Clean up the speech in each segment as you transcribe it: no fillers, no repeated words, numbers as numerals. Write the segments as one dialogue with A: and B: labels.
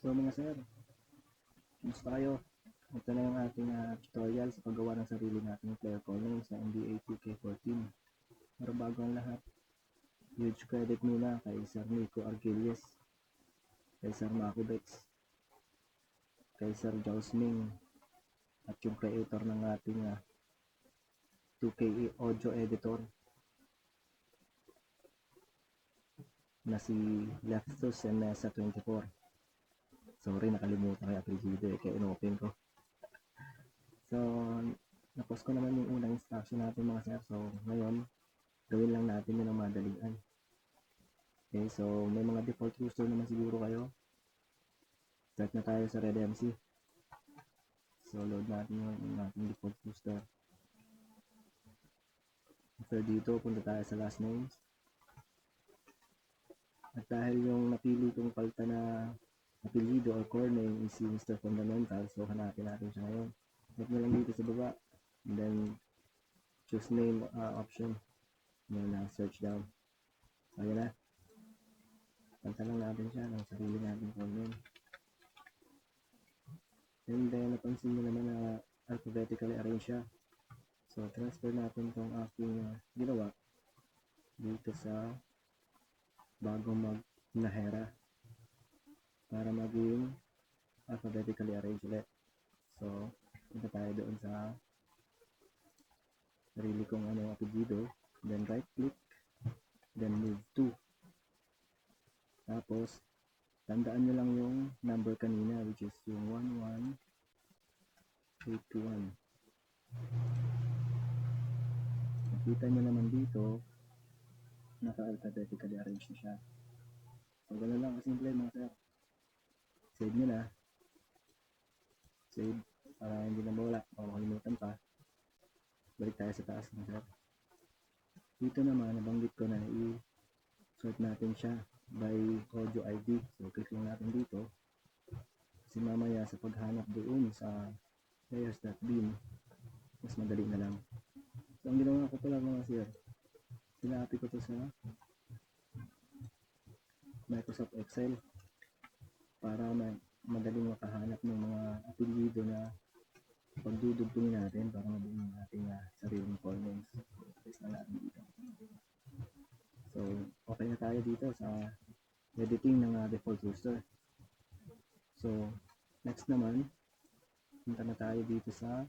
A: So mga sir, gusto kayo? Ito na yung ating tutorial sa paggawa ng sarili nating player call name sa NBA 2K14. Pero bago ang lahat, huge credit muna kay Sir Nico Argilies, kay Sir Makubex, kay Sir Jausming, at yung creator ng ating 2K audio editor na si Leftus and Nessa 24. Sorry, nakalimutan kay apelyido kaya inopen ko. So, na-post ko naman yung unang instruction natin mga sir. So, ngayon, gawin lang natin yun ng madalian. Okay, so may mga default user naman siguro kayo. Start na tayo sa RedMC. So, load natin yung ating default user. After dito, punta tayo sa last names. At dahil yung napili kong palta na apelyido or core name is si Mr. Fundamental, so hanapin natin siya ngayon. Click nyo lang dito sa baba, and then choose name option, and search down. So, ayan na. Palta lang natin siya ng sarili natin core name. And then, napansin nyo naman na alphabetically arrange siya. So, transfer natin itong aking ginawa dito sa bagong nahera para maging alphabetically arranged ulit. So, punta tayo doon sa sarili kong apelyido, then right click, then move to. Tapos, tandaan nyo lang yung number kanina, which is yung 11821. Nakita nyo naman dito, naka-alphabetically arranged na siya. So, gano'n lang kasimple mga sir. Save nyo na. Save para hindi na mawala o makalimutan pa. Balik tayo sa taas mga sir. Dito naman, nabanggit ko na i-sort natin siya by audio ID. So, click lang natin dito. Kasi mamaya sa paghanap doon sa players.bin, mas madali na lang. So, ang ginawa ko pala mga sir, sinapi ko to sa Microsoft Excel para madaling makahanap ng mga apelyido na pagdudugtungin natin para mabuo ng ating sariling call names. Paste na natin dito. So, okay na tayo dito sa editing ng default user. So, next naman, punta na tayo dito sa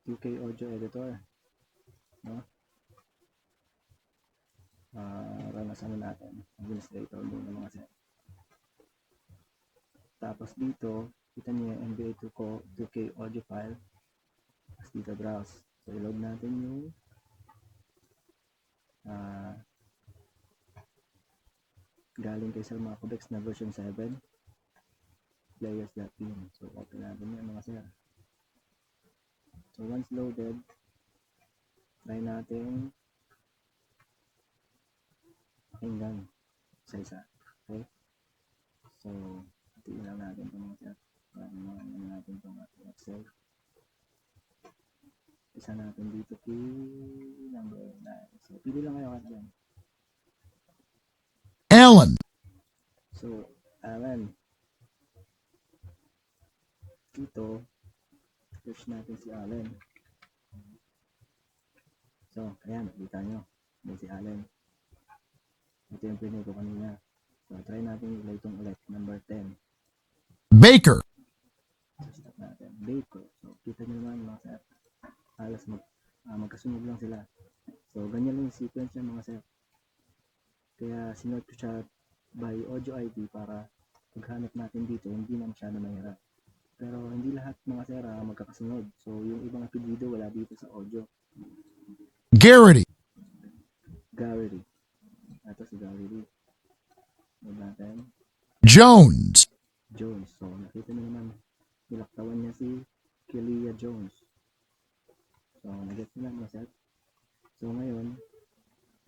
A: 2K Audio Editor. No? Ranasan na natin. Administrator doon ng mga set. Tapos dito, kita niyo yung NBA 2K audio file. Tapos dito browse. So, i-load natin yung galing kay Sir Makubex na version 7 players.pin. So, open natin yan mga sir. So, once loaded, try natin pakinggan isa-isa. Okay? So, tiin lang natin ito mga sir. Ano natin itong ating Excel. Isa natin dito key number 9. So, pili lang kayo kasi yan.
B: Alan.
A: So, Alan. Dito, search natin si Alan. So, ayan, nakita nyo. May si Alan. Ito yung pinay ko kanina. So, try natin ilay itong ulit. Number 10.
B: Baker.
A: So, stop natin. Baker. So, kita nyo naman mga sir. Halos magkasunod lang sila. So, ganyan lang yung sequence niya mga sir. Kaya, sinort ko siya by audio ID para paghanap natin dito, hindi na masyado mahirap. Pero, hindi lahat mga sir magkakasunod. So, yung ibang apelyido wala dito sa audio.
B: Garrity.
A: Garrity. Ito si Garrity. Natin.
B: Jones.
A: Jones. So, nakita nyo naman, nilaktawan niya si Kelia Jones. So, nag-get nyo lang mga sir. So, ngayon,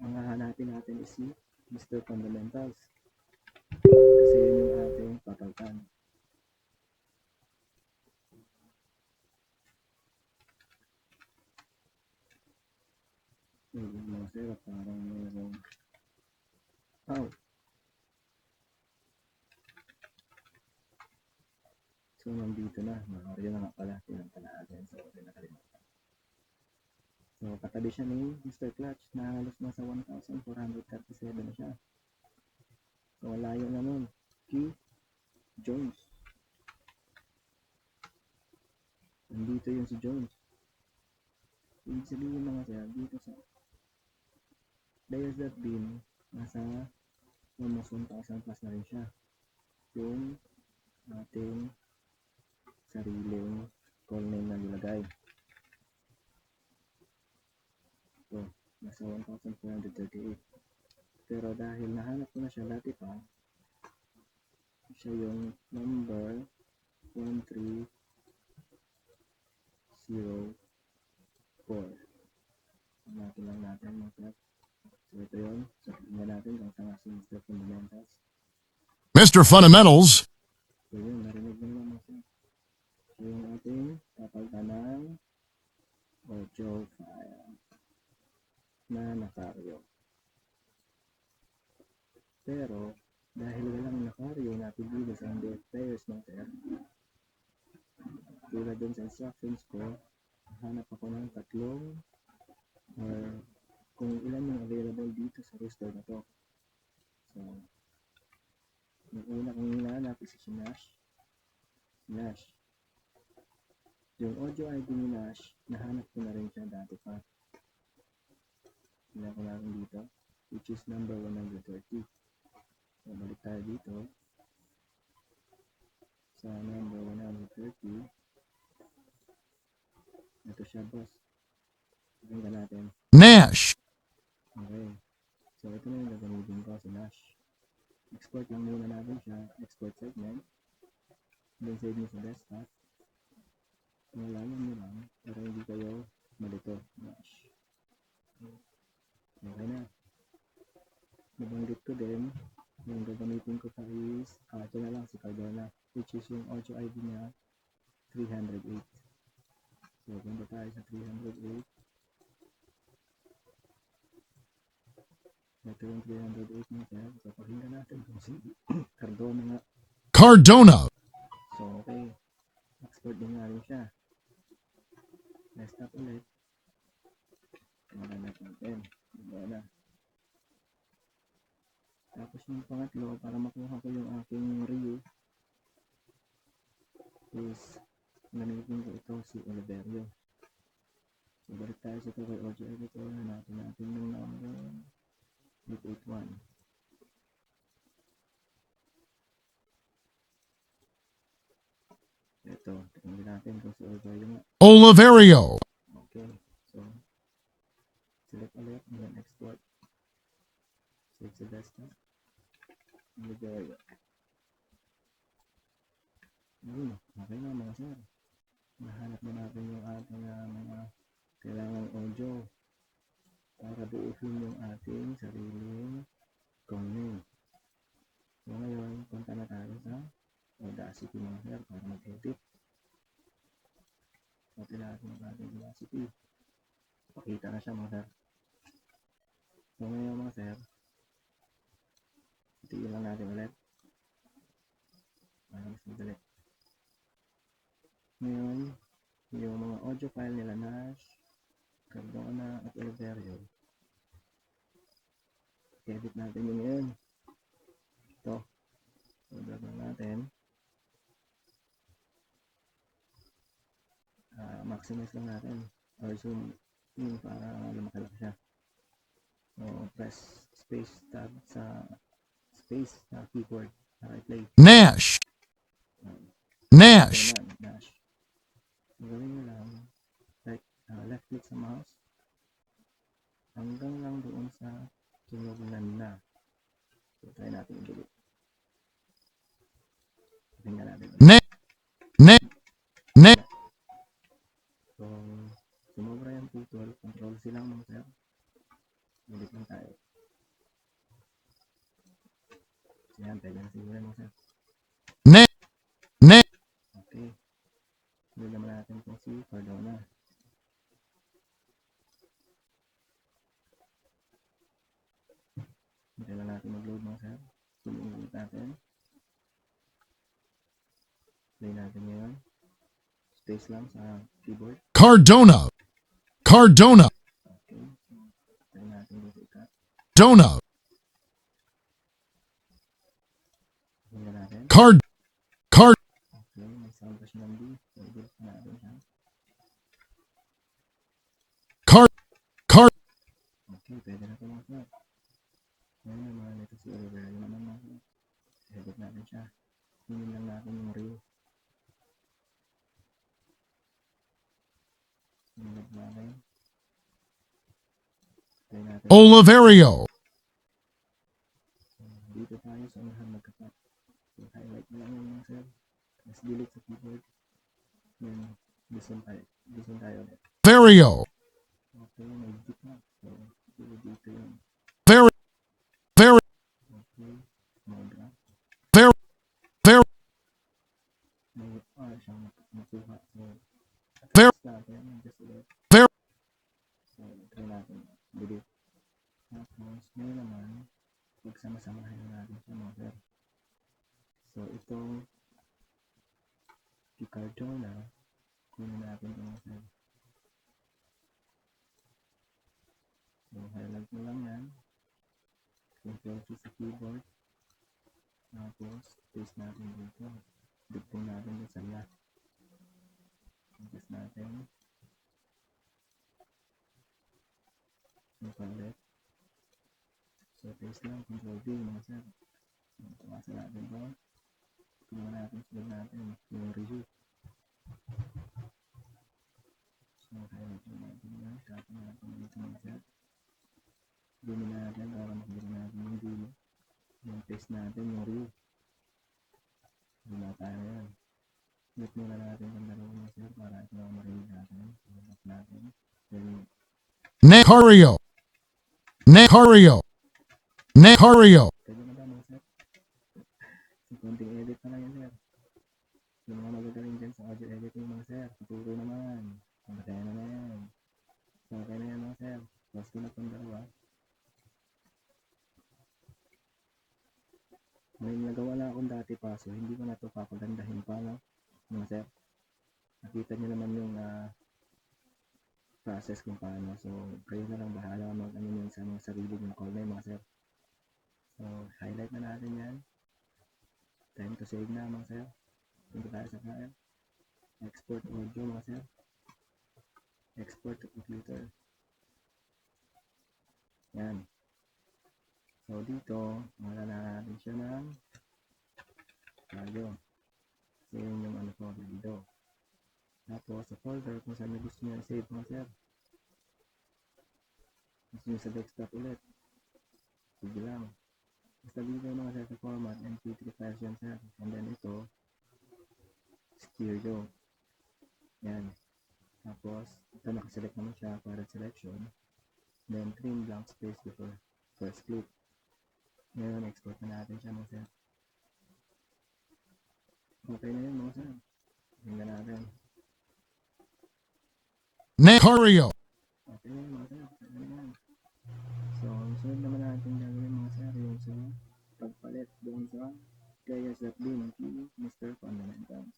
A: ang hahanapin natin is si Mr. Fundamentals. Kasi yun yung ating papaltan. Mga sir, parang mayroong So, nandito na. Mario na nga pala. Tinang pala natin. So, nakalimutan. So, katabi siya ni Mr. Clutch na halos nasa 1,437 na siya. So, layo na nun. Q. Jones. Nandito yun si Jones. Ibig sabihin mga sir, dito sa Dias that bin, nasa almost 1,000 plus na rin siya. Yung ating sariling call name na nilagay. So, nasa 1,438. Pero dahil nahanap ko na siya dati pa, siya yung number 1304. Hanapin lang natin mga sir. So, ito yun. So, tingnan natin kung saan nga si Mr. Fundamentals.
B: Mr. Fundamentals.
A: So, yun. Narinig mo naman mga sir. So, yung ating papalitan ng audio file na nakaryo. Pero, dahil walang nakaryo na pili sa NBA players mga sir, tulad dun sa instructions ko, hanap ako ng tatlong or kung ilan yung available dito sa roster na to. So, yung una kong hinahanap is si Nash. Yung audio ID ni Nash, nahanap ko na rin siya dati pa. Hinahanap ko na rin dito, which is number 130. So, balik tayo dito sa number 130. Ito siya, boss. Tingnan natin.
B: Nash.
A: Okay. So, ito na yung gagamitin ko si Nash. Export lang muna natin siya. Export segment. Then save nyo sa desktop. Malaman nyo lang para hindi kayo malito. Nash. Okay na. Nabanggit ko din, yung gagamitin ko pa is, ito na lang si Cardona, which is yung audio ID niya, 308. So, punta tayo sa 308. Ito yung 308 na kaya. So, pakinggan natin kung si Cardona nga.
B: Cardona.
A: So, okay. Export din nga rin siya. Desktop ulit. Maganap natin. Wala. Tapos yung pangatlo, para makuha ko yung aking review, is gamitin ko ito si Oliverio. So, balik tayo sa ito kay audio editor. Hanapin natin yung number 881. Ito, tingnan natin kung si Oliverio nga.
B: Oliverio.
A: Okay, so select ulit and then export. Save sa desktop. Oliverio. Ayun, okay na mga sir. Nahanap na natin yung ating mga kailangang audio para buuhin yung ating sariling call name. So ngayon, punta na tayo sa Audacity mga sir para mag-edit. Pati natin yung ating Audacity. Pakita na siya mga sir. So ngayon mga sir, itiin lang natin ulit. Para mas madali. Ngayon, yung mga audio file nila Nash, Cardona at Oliverio. Edit natin yun ngayon. Ito. So, gagawin natin. Maximize lang natin. Or zoom in para lumakalak siya. So, press space tab sa space na keyboard para i-play.
B: Nash. Nash.
A: Naman, Nash. So, gawin nyo lang. Like, left click sa mouse. Hanggang lang doon sa kinugnan na. So, try natin i-delete. Tingnan natin. So, sumobra yung putol. Control C lang mga sir. Delete lang tayo. So, yan. Pwede na siguro mga sir. Okay. Hindi naman natin kung si Cardona. Hindi lang natin mag-load mga sir. Sumunod natin. Try natin ngayon. Space lang sa keyboard.
B: Cardona, Cardona,
A: Okay. So, try natin dito ikat.
B: Dona,
A: Tingnan natin.
B: Card, Card,
A: Okay, may sound pa siya ng B. So, i-delete natin siya.
B: Card, Card,
A: Okay, pwede na ito mga sir. Ngayon naman, ito si Oliver. Yun naman mga sir. Edit natin siya. Tingnan lang natin yung reel. Tingnan natin. Try natin.
B: Oliverio,
A: Dito tayo sa unahan magkapat. So, highlight na lang yung mga sir. Let's delete sa keyboard. Then, listen tayo ulit.
B: Vario,
A: Okay, may dip na. So, dito yung
B: Very, Very,
A: okay. May graph.
B: Very, Very,
A: May R siyang nakuha. So,
B: Very,
A: adjust natin. Adjust ulit.
B: Very,
A: So, try natin. Delete. Tapos, ngayon naman, pagsama-samahin na natin siya mga sir. So, itong Cardona, kunin natin ito mga sir. So, highlight mo lang yan. Control C sa keyboard. Tapos, paste natin dito. Dugtong natin dito sa left. Adjust natin. Yung left. So, paste lang. Control V mga sir. So, tumasa natin ito. Tingnan natin, sunod natin. Yung review. So, highlight mo natin yan. Copy natin dito mga sir. Zoom natin para makita natin yung dulo. Yung paste natin yung review. Wala tayo yan. Hit muna natin yung dalawa mga sir para ito na marinig natin. Lock natin. Then,
B: Necario, Necario, Necario,
A: pwede na ba mga sir? So, konting edit na lang yan sir. Yung mga magagaling dyan sa audio editing mga sir. Tuturo naman. Kaya na yan. So, okay na yan mga sir. Close ko na itong dalawa. May nagawa na akong dati pa. So, hindi ko na ito papagandahin pa. No? Mga sir. Nakita nyo naman yung process kung paano. So, kayo na lang bahala mag-ano yun sa mga sarili ng call na yun, mga sir. So, highlight na natin yan. Time to save na, mga sir. Punta tayo sa file. Export audio, mga sir. Export to computer. Yan. So, dito, wala na natin siya ng audio. So, yun yung ano ko, dito. Tapos, sa folder, kung saan na gusto nyo save, mga sir. Gusto nyo sa desktop ulit. Sige lang. Basta dito mga sir sa format, MP3 files yan sir. And then ito, stereo. Yan. Tapos, ito nakaselect naman siya para selection. Then, trim blank space before first click. Ngayon, export na natin siya mga sir. Okay na yun mga sir. Tingnan natin.
B: Necario,
A: Okay na yun mga sir. Okay na yan. So, ang sunod naman natin gagawin mga sir, yung sa pagpalit doon sa players.bin Mr. Fundamentals.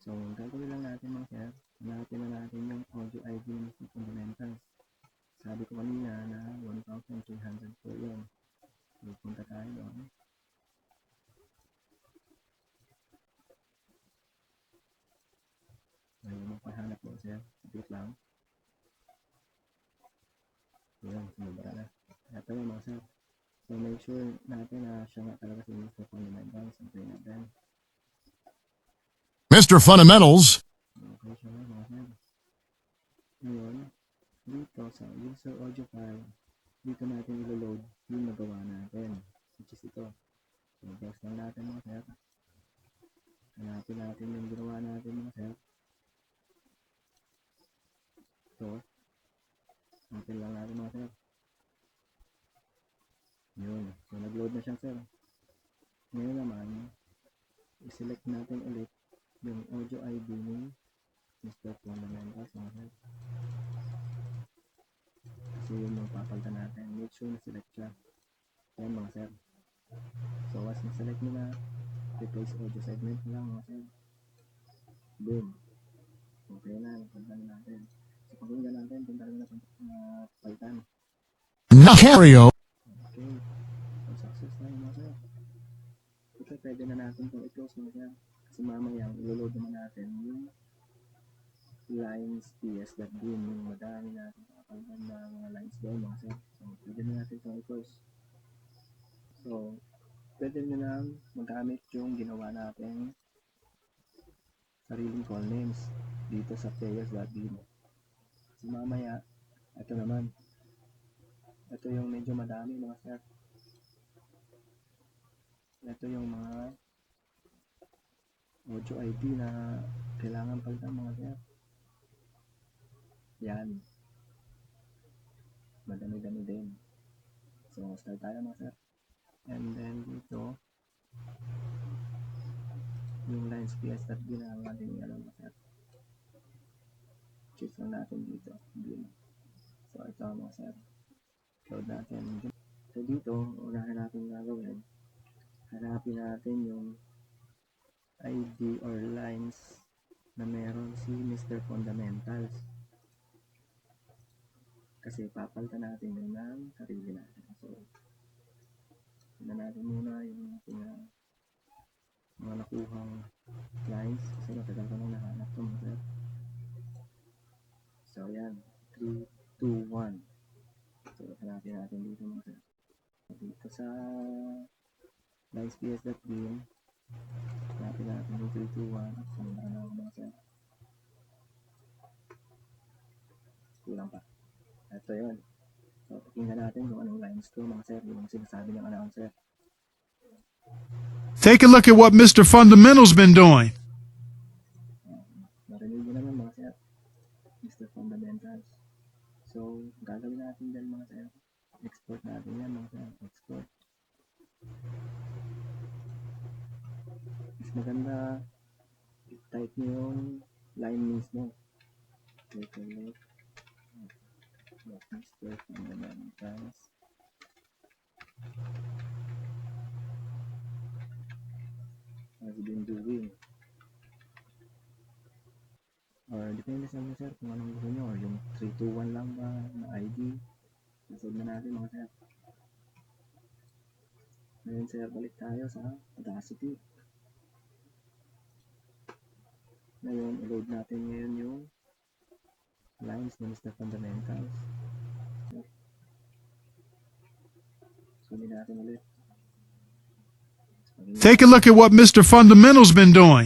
A: So, gagawin lang natin mga sir, hanapin na natin yung audio ID ng Mr. Fundamentals. Sabi ko kanina na 1,300 po yun. So, punta tayo doon. Ayun, magpahanap po sir. Saglit lang. Ayan, sumubara na. Ito yung mga sir. So, make sure natin na siya nga talaga si Mr. Fundamentals. Antay natin.
B: Mr. Fundamentals,
A: Okay siya nga mga sir. Ngayon, dito sa user audio file, dito natin ilo-load yung nagawa natin. Which is ito. So, browse lang natin mga sir. Hanapin natin yung ginawa natin mga sir. Ito. Hanapin lang natin mga sir. Yun. So, nag-load na siya sir. Ngayon naman, i-select natin ulit yung audio ID ni Mr. Fundamentals mga sir. Kasi yun yung papalitan natin. Make sure na select siya. Yan mga sir. So, once na-select nyo na, replace audio segment na lang mga sir. Boom. Okay na, napalitan na natin. So pakinggan natin kung talaga napalitan.
B: Nakario.
A: Okay. So success na yun mga sir. Okay, pwede na natin itong i-close mga sir. Kasi mamaya, iloload naman natin yung lines ps.bin, yung madami natin nakapalitan na mga lines doon mga sir. So pwede na natin itong i-close. So pwede nyo lang magamit yung ginawa natin sariling call names dito sa players.bin. Kasi mamaya, ito naman, ito yung medyo madami mga sir. Ito yung mga audio ID na kailangan palitan mga sir. Yan. Madami-dami din. So, start tayo mga sir. And then dito, yung lines ps.bin na ang ating alam mga sir. Choose lang natin dito. Bin. So, ito mga sir. Load natin. So, dito, unahin natin gagawin. Hanapin natin yung ID or lines na meron si Mr. Fundamentals. Kasi papalitan natin yun ng sarili natin. So, tignan natin muna yung ating mga nakuhang lines. Kasi matagal ko nang nahanap ito mga sir. So, yan. 3, 2, 1. So, hanapin natin dito mga sir. Dito sa linesps.bin, hanapin natin yung 3, 2, 1. So, nahanap mga sir. Kulang pa. Ito yun. So, tingnan natin kung anong lines to mga sir, yung sinasabi ng announcer.
C: Take a look at what Mr. Fundamental's been doing.
A: Narinig nyo naman mga sir, Mr. Fundamentals. So, gagawin natin dyan mga sir. Export natin yan mga sir. Export. Mas maganda, i-type nyo yung line mismo. Take a look. What Mr. Fundamentals has been doing. Or depende sa inyo sir kung anong gusto nyo. Or yung 321 lang ba na ID. Nasod na natin mga sir. Ngayon sir, balik tayo sa Audacity. Ngayon, i-load natin ngayon yung lines ni Mr. Fundamentals. Sunin natin ulit.
C: Take a look at what Mr. Fundamental's been doing.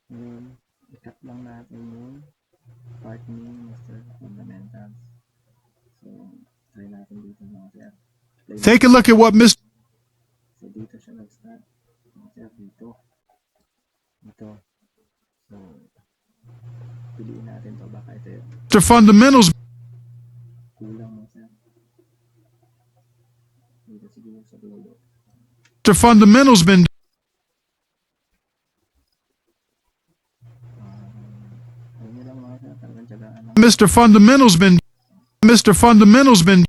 A: Ngayon, i-cut lang natin yung part ni Mr. Fundamentals. So, try natin dito mga sir. Play
C: Take a look at what Mr.
A: So, dito siya nag-start. Mga sir, dito. Ito. So, piliin natin to. Baka ito yun.
C: Fundamental's
A: Kulang mga sir. Dito siguro sa dulo.
C: Mr. Fundamental's been
A: Ayun nyo lang mga sir. Talagang tiyagaan lang.
C: Mr. Fundamental's been Mr. Fundamental's been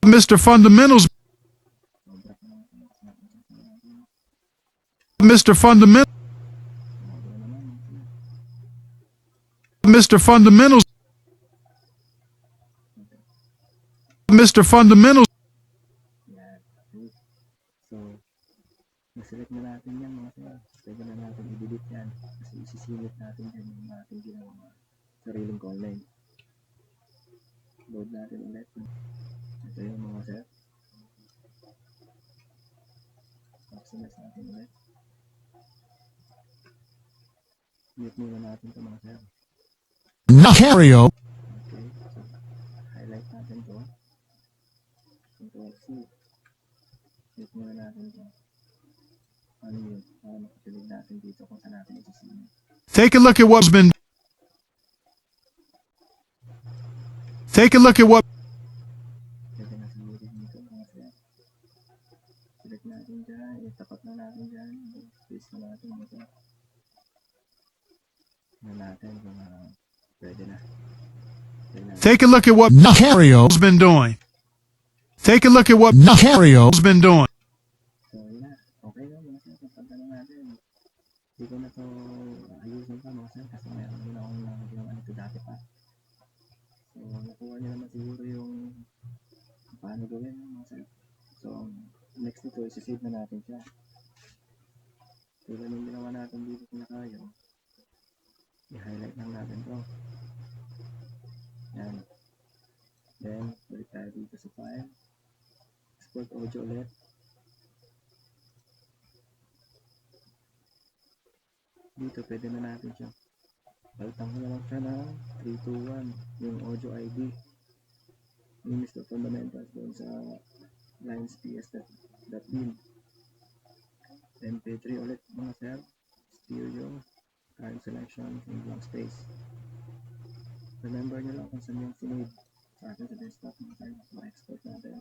C: Mr. Fundamental's Mr. Fundamental Mr. Fundamentals Mr. Fundamentals
A: Yan. So, naselect na natin yan mga sir. Pwede na natin i-delete yan. Kasi isisilip natin yan yung ating ginawa sariling call line. Load natin ulit. Ito yung mga sir. Maximize natin ulit. Mute muna natin ito mga sir.
B: Nakario.
A: Okay. So, highlight natin ito. Control C. Mute muna natin ito. Ano yun? Makapilig natin dito kung saan natin isisilip.
C: Take a look at what's been Take a look at what
A: Pwede na siguro dito mga sir. Select natin dyan. Itapat na natin dyan. Space na natin mga sir. Tingnan natin kung pwede na. Tingnan natin.
C: Take a look at what
B: Nakario's
C: been doing. Take a look at what
B: Nakario's
C: been doing.
A: isi-save na natin siya. Tulad ng ginawa natin dito sa Nakayo, i-highlight lang natin to. Yan. Then, balik tayo dito sa file. Export audio ulit. Dito, pwede na natin siya. Palitan ko na lang siya ng 321, yung audio ID. Yung Mr. Fundamentals doon sa linesps.bin. MP3 ulit mga sir. Stereo, current selection, yung blank space. Remember nyo lang kung saan yung sinave sa atin sa desktop mga sir. Ma-export natin.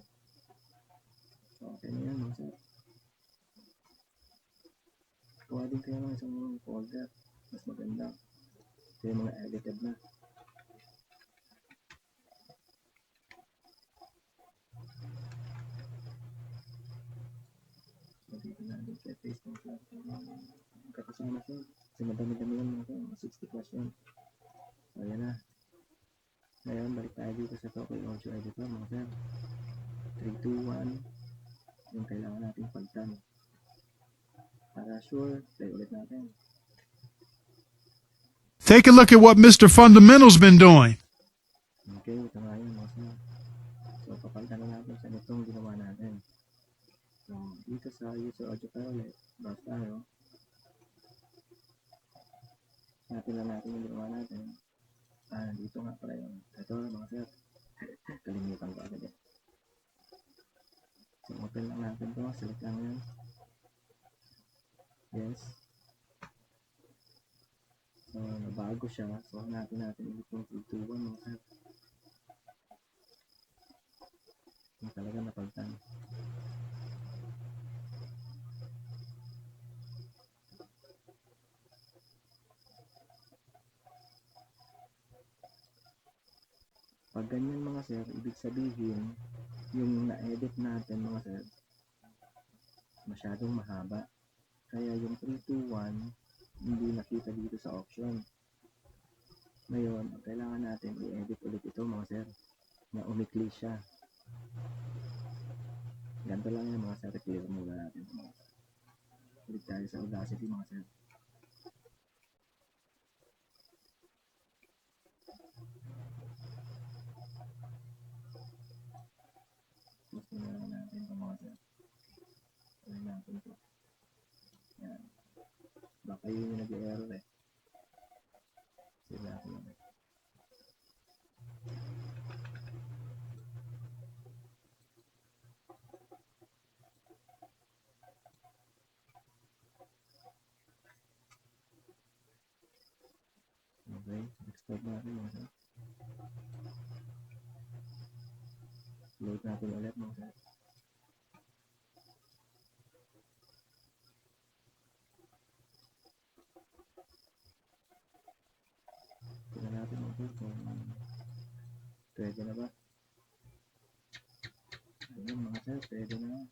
A: So, okay na yan mga sir. Kuha din kayo ng isang folder. Mas maganda. Ito yung mga edited na. So, dito natin siya paste ng class. Kakasama siya. Kasi madami-dami yan mga sir. 60 plus yan. So, yan na. Ngayon, balik tayo dito sa Tokoy Audio Editor mga sir. 321 yung kailangan natin pagtan. Para sure, play ulit natin.
C: Take a look at what Mr. Fundamental's been doing.
A: Okay, ito nga yun mga sir. So, papalitan na natin sa nitong ginawa natin. So, dito sa user audio file ulit, browse tayo. Natin lang natin yung ginawa natin. Dito nga pala yung ito mga sir. Kalimutan ko agad eh. So, open lang natin to. Select lang yan. Yes. So, nabago siya. So, hanapin natin ulit yung 321 mga sir. Yung talaga napagtan. Pag ganyan mga sir, ibig sabihin, yung na-edit natin mga sir, masyadong mahaba. Kaya yung 321, hindi nakita dito sa option. Ngayon, kailangan natin i-edit ulit ito mga sir, na umikli siya. Ganito lang yan mga sir, clear muna natin. Ulit tayo sa Audacity mga sir. Mas nalaman natin ito mga sir. Ulit natin ito. Yan. Baka yun yung nag-error eh. Save natin ulit. Okay, export natin mga sir. Load natin ulit mga sir. Tignan natin mga sir kung pwede na ba. Ayun mga sir, pwede na.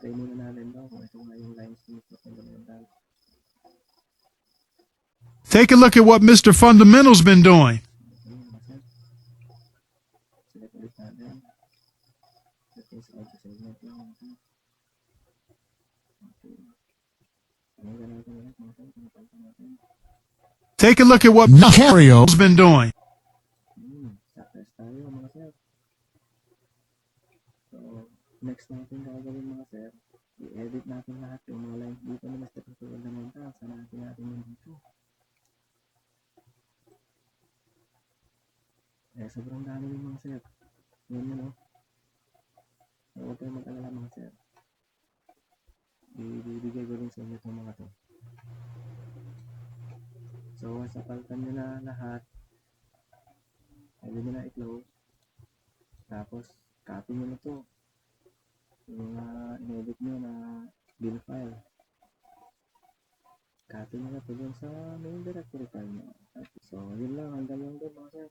A: Try muna natin daw kung ito nga yung lines ni Mr. Fundamental.
C: Take a look at what Mr. Fundamental's been doing.
A: Okay mga sir. Select ulit natin. Settings audio segment lang mga sir. Okay. Tingnan natin ulit mga sir. Pinapalitan natin.
C: Take a look at what
B: Nakario.
C: Mr. been doing.
A: Success tayo mga sir. So, next natin gagawin mga sir, i-edit natin lahat yung mga lines dito ni Mr. Fundamental. Sanatin natin yung dito. Sobrang dami yung mga sir. Yan yun o. So, huwag kayo mag-alala mga sir. Ibibigay ko rin sa inyo itong mga to. So, sa palitan nyo na lahat, pwede nyo na i-close. Tapos, copy nyo na to. Yung in-edit nyo na bin file. Copy nyo na to dun sa main directory file nyo. So, yun lang. Hanggang yung doon mga sir.